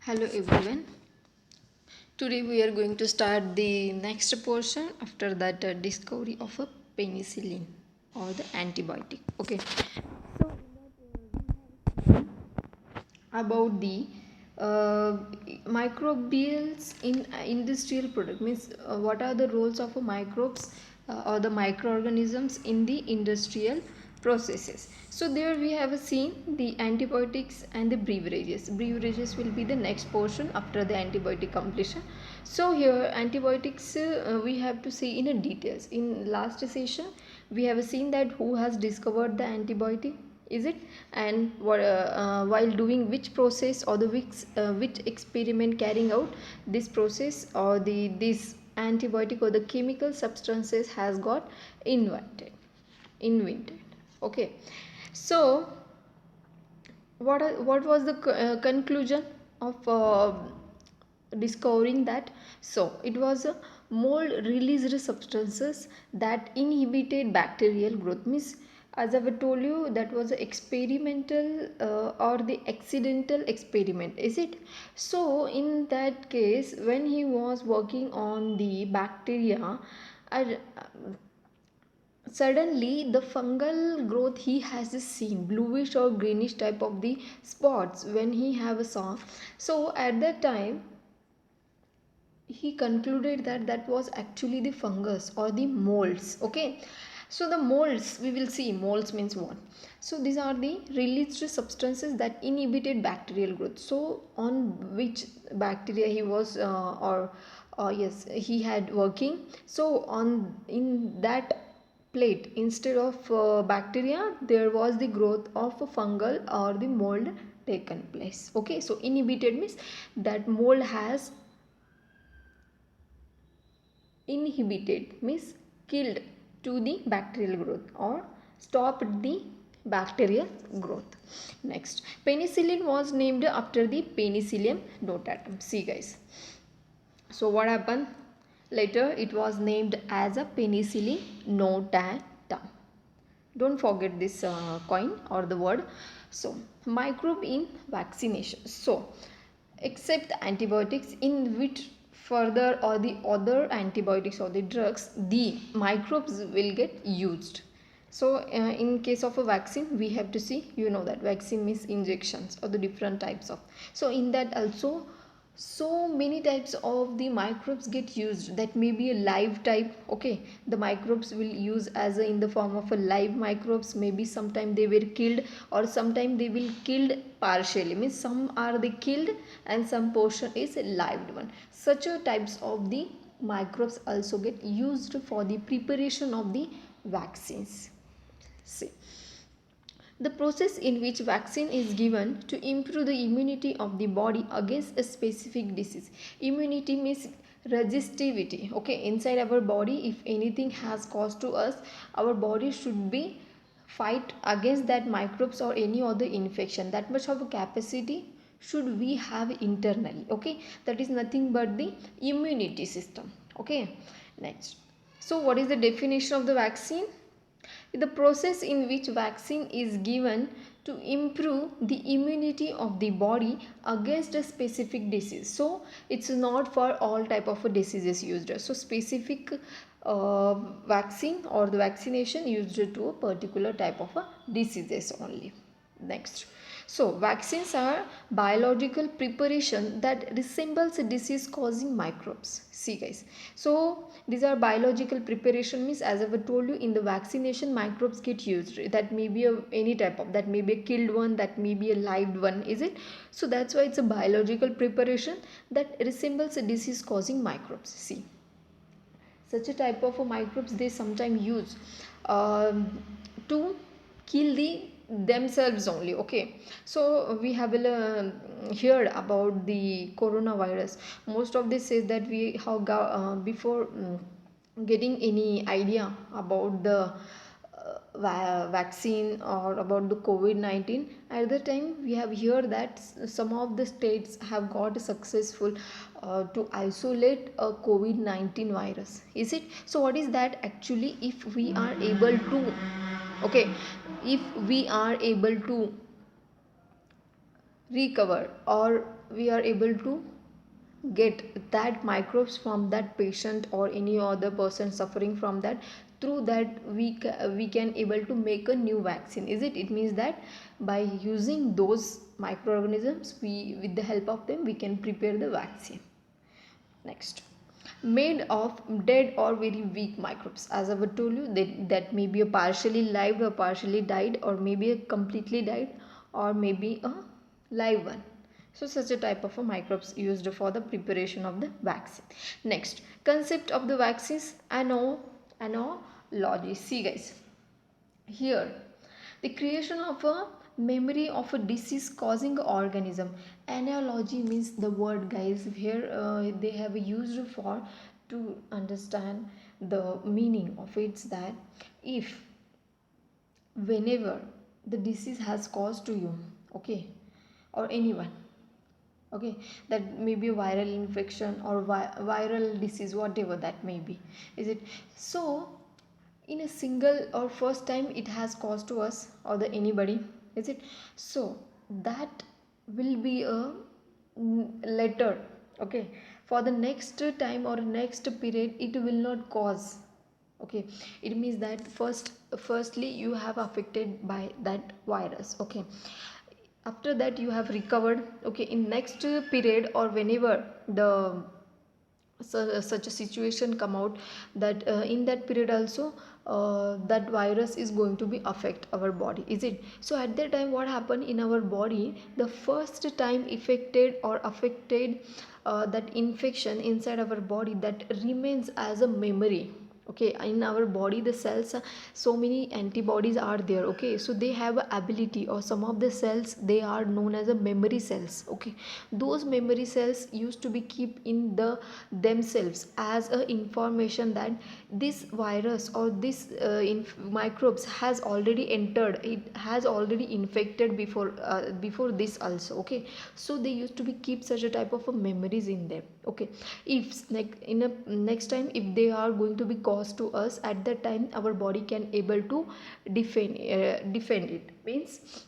Hello everyone. Today we are going to start the next portion after that discovery of a penicillin or the antibiotic. Okay. So about the uh, microbials in industrial product means what are the roles of a microbes or the microorganisms in the industrial processes. So there we have seen the antibiotics and the beverages will be the next portion after the antibiotic completion. So here antibiotics we have to see in a details. In last session we have seen that who has discovered the antibiotic, is it, and what while doing which process or the which experiment carrying out this process or the this antibiotic or the chemical substances has got invented. Okay, so what was the conclusion of discovering that? So it was a mold released substances that inhibited bacterial growth, means as I've told you that was a experimental or the accidental experiment, is it? So in that case when he was working on the bacteria, I, suddenly the fungal growth he has seen bluish or greenish type of the spots when he have saw. So at that time he concluded that that was actually the fungus or the molds. Okay, so the molds, we will see molds means what. So these are the released substances that inhibited bacterial growth. So on which bacteria he was or yes he had working. So on in that plate instead of bacteria there was the growth of a fungal or the mold taken place. Okay, so inhibited means that mold has inhibited means killed to the bacterial growth or stopped the bacterial growth. Next, penicillin was named after the penicillium notatum. See guys, so what happened later, it was named as a penicillin notatum. Don't forget this coin or the word. So microbe in vaccination. So except antibiotics in which further or the other antibiotics or the drugs, the microbes will get used. So in case of a vaccine we have to see, you know that vaccine means injections or the different types of. So in that also so many types of the microbes get used, that may be a live type. Okay, the microbes will use as in the form of a live microbes, maybe sometime they were killed or sometime they will killed partially, means some are they killed and some portion is a live one. Such a types of the microbes also get used for the preparation of the vaccines. See, the process in which vaccine is given to improve the immunity of the body against a specific disease. Immunity means resistivity. Okay, inside our body if anything has caused to us, our body should be fight against that microbes or any other infection. That much of a capacity should we have internally. Okay, that is nothing but the immunity system. Okay, next, so what is the definition of the vaccine? The process in which vaccine is given to improve the immunity of the body against a specific disease. So it's not for all type of diseases used. So specific vaccine or the vaccination used to a particular type of diseases only. Next, so vaccines are biological preparation that resembles a disease causing microbes. See guys, so these are biological preparation means as I told you in the vaccination microbes get used. That may be a, any type of, that may be a killed one, that may be a live one, is it? So that's why it's a biological preparation that resembles a disease causing microbes. See, such a type of microbes they sometimes use to kill the themselves only. Okay, so we have heard about the coronavirus. Most of this says that we have before getting any idea about the vaccine or about the COVID-19, at the time we have heard that some of the states have got successful to isolate a COVID-19 virus, is it? So what is that actually? If we are able to, okay, if we are able to recover, or we are able to get that microbes from that patient or any other person suffering from that. Through that we can able to make a new vaccine. Is it? It means that by using those microorganisms, we with the help of them we can prepare the vaccine. Next, made of dead or very weak microbes. As I told you, that may be a partially lived or partially died, or maybe a completely died, or maybe a live one. So such a type of a microbes used for the preparation of the vaccine. Next, concept of the vaccines, analogy. See guys, here the creation of a memory of a disease causing organism. Analogy means the word, guys, here they have used for to understand the meaning of it, that if whenever the disease has caused to you, okay, or anyone, okay, that may be a viral infection or viral disease, whatever that may be, is it? So in a single or first time it has caused to us or the anybody, is it? So that will be a letter, okay, for the next time or next period it will not cause. Okay, it means that firstly you have affected by that virus, okay, after that you have recovered, okay, in next period or whenever the such a situation come out, that in that period also that virus is going to be affect our body, is it? So at that time what happened in our body, the first time affected or affected that infection inside our body, that remains as a memory. Okay, in our body the cells, so many antibodies are there, okay, so they have a ability, or some of the cells they are known as a memory cells, okay. Those memory cells used to be keep in the themselves as a information that this virus or this microbes has already entered, it has already infected before this also, okay. So they used to be keep such a type of a memories in them, okay. If like in a next time if they are going to be caused to us, at that time our body can able to defend it, means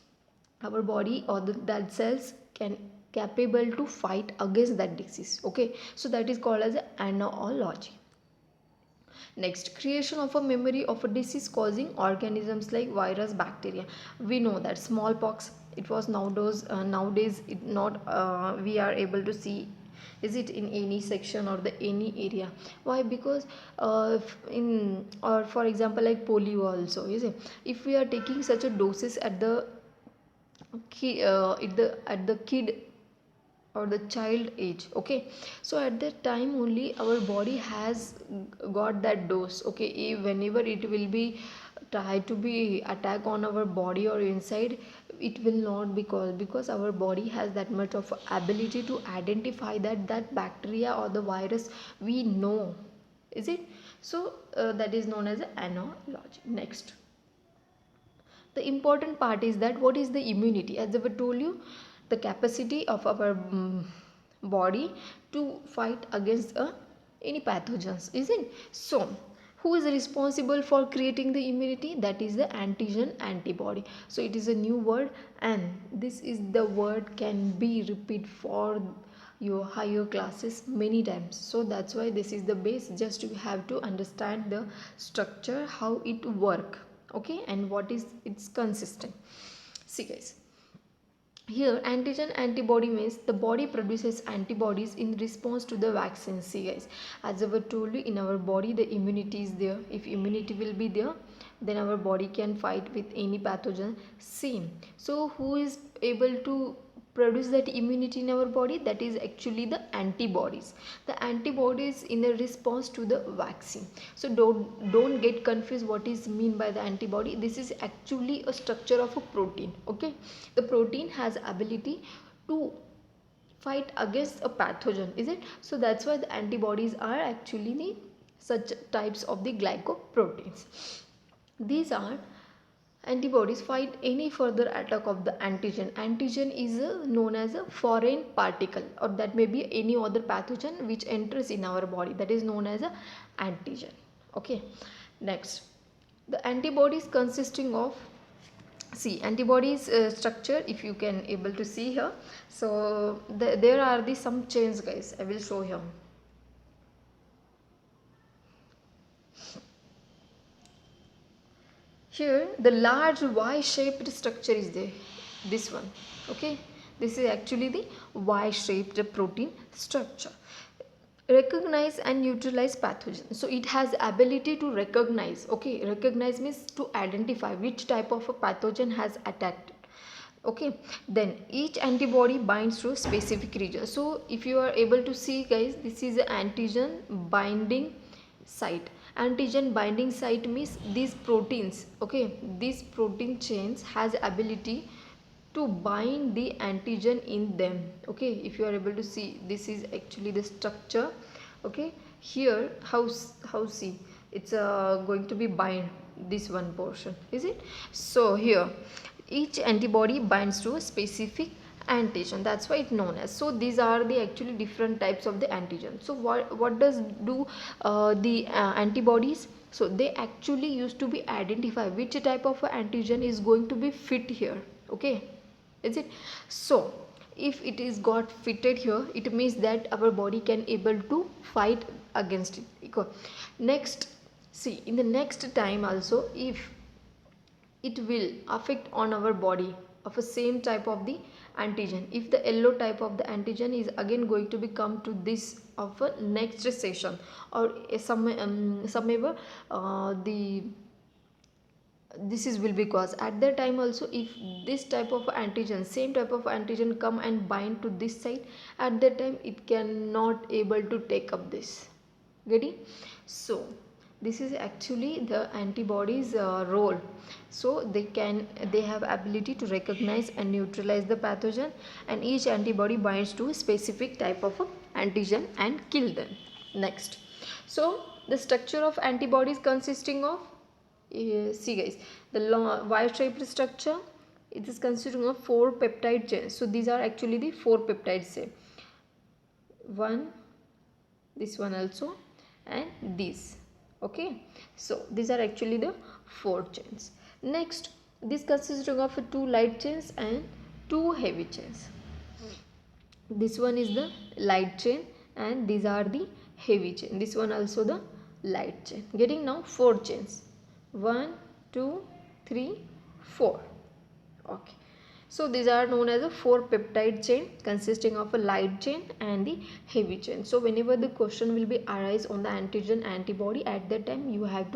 our body or that cells can capable to fight against that disease, okay. So that is called as analogy. Next, creation of a memory of a disease causing organisms like virus, bacteria. We know that smallpox, it was nowadays it not we are able to see, is it, in any section or the any area. Why? Because in, or for example like polio also, is it, if we are taking such a doses at the at the kid or the child age, okay, so at that time only our body has got that dose, okay. Whenever it will be try to be attack on our body or inside, it will not be caused, because our body has that much of ability to identify that bacteria or the virus we know, is it? So that is known as analogy. Next, the important part is that what is the immunity. As I told you, the capacity of our body to fight against any pathogens, isn't? So who is responsible for creating the immunity? That is the antigen antibody. So it is a new word, and this is the word can be repeat for your higher classes many times. So that's why this is the base, just you have to understand the structure, how it work, okay, and what is its consistent. See guys, here antigen antibody means the body produces antibodies in response to the vaccine. See guys, as I told you, in our body the immunity is there. If immunity will be there, then our body can fight with any pathogen. Same, so who is able to produce that immunity in our body? That is actually the antibodies. The antibodies in a response to the vaccine. So don't get confused what is mean by the antibody. This is actually a structure of a protein, okay. The protein has ability to fight against a pathogen, is it? So that's why the antibodies are actually the such types of the glycoproteins. These are antibodies fight any further attack of the antigen. Antigen is known as a foreign particle, or that may be any other pathogen which enters in our body, that is known as a antigen, okay. Next, the antibodies consisting of see antibodies structure, if you can able to see here. So there are the some chains guys, I will show here. Here the large Y-shaped structure is there, this one, okay. This is actually the Y-shaped protein structure. Recognize and neutralize pathogen, so it has ability to recognize, okay. Recognize means to identify which type of a pathogen has attacked, okay. Then each antibody binds to a specific region. So if you are able to see guys, this is an antigen binding site. Antigen binding site means these proteins, okay, these protein chains has ability to bind the antigen in them, okay. If you are able to see, this is actually the structure, okay. Here how see it's going to be bind this one portion, is it? So here each antibody binds to a specific antigen, that's why it's known as. So these are the actually different types of the antigen. So what does do the antibodies? So they actually used to be identify which type of antigen is going to be fit here, okay, is it? So if it is got fitted here, it means that our body can able to fight against it. Next, see in the next time also, if it will affect on our body of a same type of the antigen, if the yellow type of the antigen is again going to be come to this of a next session, or some ever the this is will be cause at that time also, if this type of antigen, same type of antigen come and bind to this site, at that time it cannot able to take up this, getting? So this is actually the antibodies role. So they have ability to recognize and neutralize the pathogen, and each antibody binds to a specific type of antigen and kill them. Next, so the structure of antibodies consisting of see guys, the long Y-shaped structure, it is consisting of 4 peptide chains. So these are actually the 4 peptides, say one, this one also, and these, okay. So these are actually the 4 chains. Next, this consisting of 2 light chains and 2 heavy chains. This one is the light chain and these are the heavy chain. This one also the light chain. Getting now 4 chains. 1, 2, 3, 4. Okay. So these are known as a 4 peptide chain consisting of a light chain and the heavy chain. So whenever the question will be arise on the antigen antibody, at that time you have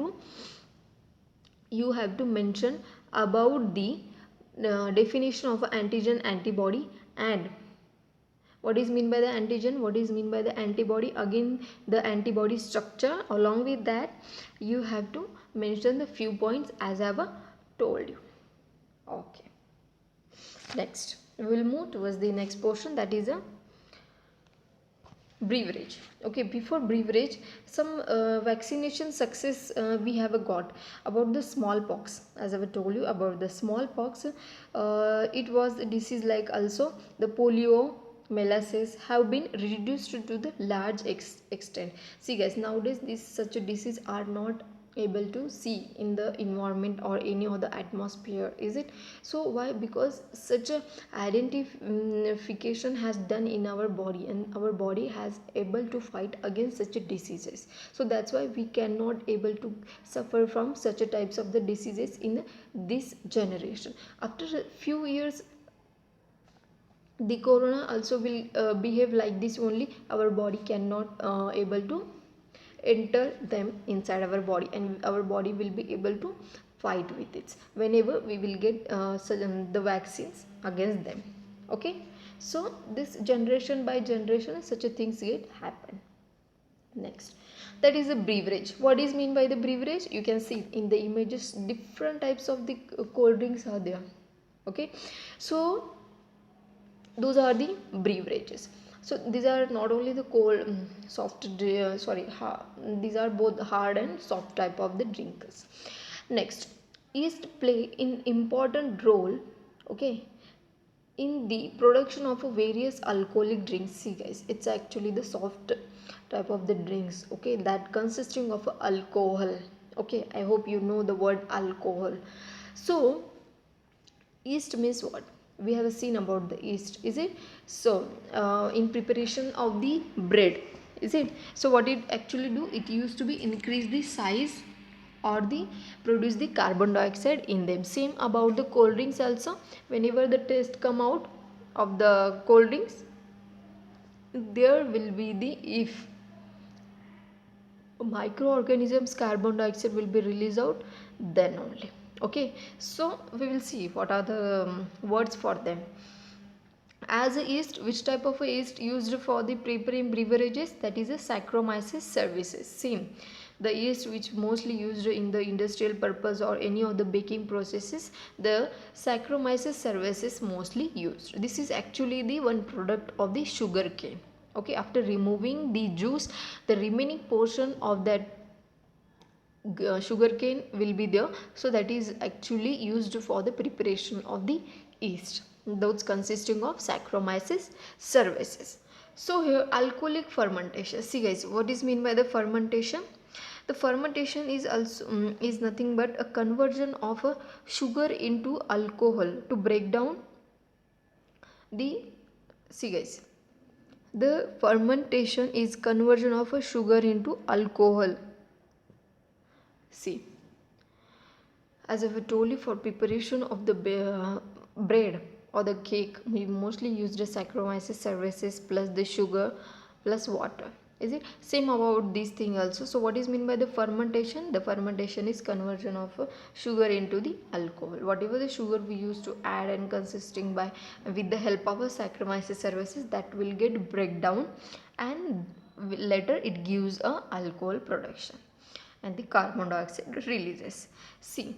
to mention about the definition of antigen antibody and what is mean by the antigen, what is mean by the antibody, again the antibody structure. Along with that you have to mention the few points as I have told you, okay. Next we will move towards the next portion, that is a beverage, okay. Before beverage, some vaccination success we have got about the smallpox. As I have told you about the smallpox, it was a disease like also the polio, molasses have been reduced to the large extent. See guys, nowadays this such a disease are not able to see in the environment or any other atmosphere, is it? So why? Because such a identification has done in our body and our body has able to fight against such a diseases. So that's why we cannot able to suffer from such a types of the diseases in this generation. After a few years the corona also will behave like this only. Our body cannot able to enter them inside our body, and our body will be able to fight with it whenever we will get the vaccines against them, okay. So this generation by generation such a things get happen. Next, that is a beverage. What is mean by the beverage? You can see in the images different types of the cold drinks are there, okay. So those are the beverages. So these are not only the cold soft these are both hard and soft type of the drinkers. Next, yeast play an important role, okay, in the production of various alcoholic drinks. See guys, it's actually the soft type of the drinks, okay, that consisting of alcohol, okay. I hope you know the word alcohol. So Yeast means what? We have seen about the yeast, is it? So in preparation of the bread, is it? So what it actually do, it used to be increase the size or the produce the carbon dioxide in them. Same about the cold drinks also. Whenever the taste come out of the cold drinks, there will be the, if microorganisms carbon dioxide will be released out, then only. Okay, so we will see what are the words for them. As a yeast, which type of a yeast used for the preparing beverages? That is a Saccharomyces cerevisiae. Same, the yeast which mostly used in the industrial purpose or any of the baking processes, the Saccharomyces cerevisiae mostly used. This is actually the one product of the sugar cane. Okay, after removing the juice, the remaining portion of that sugar cane will be there, so that is actually used for the preparation of the yeast, those consisting of Saccharomyces cerevisiae. So here alcoholic fermentation. See guys, what is mean by the fermentation? The fermentation is also is nothing but a conversion of a sugar into alcohol to break down the, see guys, the fermentation is conversion of a sugar into alcohol. See, as I have told you, for preparation of the bread or the cake, we mostly use the Saccharomyces cerevisiae plus the sugar plus water. Is it? Same about this thing also. So what is mean by the fermentation? The fermentation is conversion of sugar into the alcohol. Whatever the sugar we used to add and consisting by with the help of a Saccharomyces cerevisiae, that will get break down, and later it gives a alcohol production and the carbon dioxide releases. See,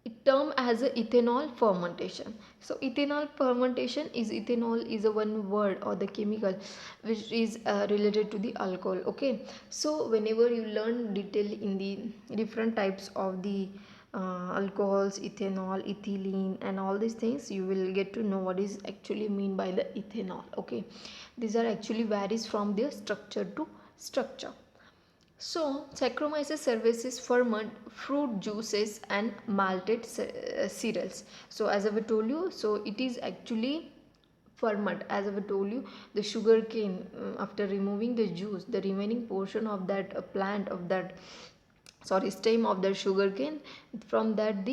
it termed as a ethanol fermentation. So ethanol fermentation is, ethanol is a one word or the chemical which is related to the alcohol. Okay, so whenever you learn detail in the different types of the alcohols, ethanol, ethylene and all these things, you will get to know what is actually mean by the ethanol. Okay, these are actually varies from their structure to structure. So, Saccharomyces cerevisiae ferment fruit juices and malted cereals. So, as I told you, so it is actually ferment. As I told you, the sugar cane, after removing the juice, the remaining portion of that plant of that, sorry, stem of the sugar cane, from that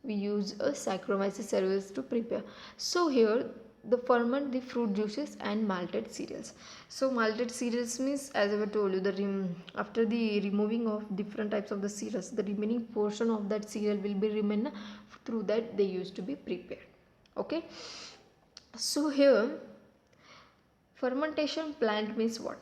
we use a Saccharomyces cerevisiae to prepare. So here the ferment the fruit juices and malted cereals. So malted cereals means, as I have told you, the after the removing of different types of the cereals, the remaining portion of that cereal will be remain, through that they used to be prepared. Okay, so here fermentation plant means what?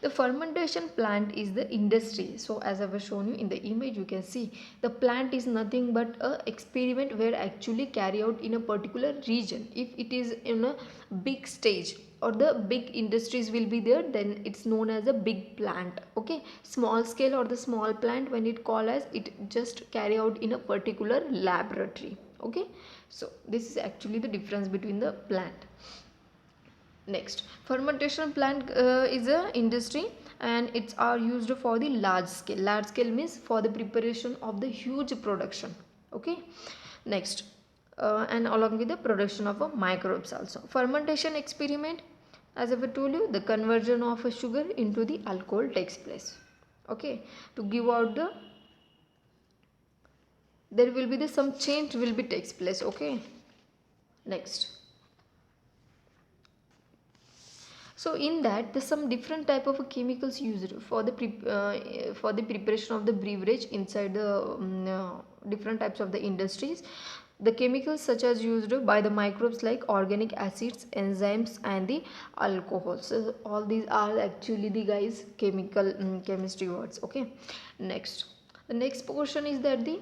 The fermentation plant is the industry. So as I have shown you in the image, you can see the plant is nothing but a experiment where actually carry out in a particular region. If it is in a big stage or the big industries will be there, then it's known as a big plant. Okay, small scale or the small plant, when it call as, it just carry out in a particular laboratory. Okay, so this is actually the difference between the plant. Next, fermentation plant is a industry, and it's are used for the large scale. Large scale means for the preparation of the huge production. Okay, next, and along with the production of microbes also. Fermentation experiment, as I told you, the conversion of a sugar into the alcohol takes place. Okay, to give out the, there will be the some change will be takes place. Okay, next. So in that, there's some different type of chemicals used for the preparation of the beverage inside the different types of the industries. The chemicals such as used by the microbes like organic acids, enzymes and the alcohols. So all these are actually the guys chemical chemistry words. Okay, next, the next portion is that the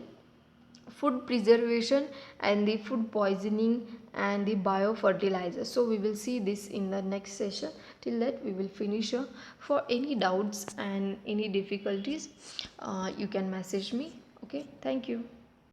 food preservation and the food poisoning and the biofertilizer. So we will see this in the next session. Till that, we will finish. For any doubts and any difficulties, you can message me. Okay, thank you.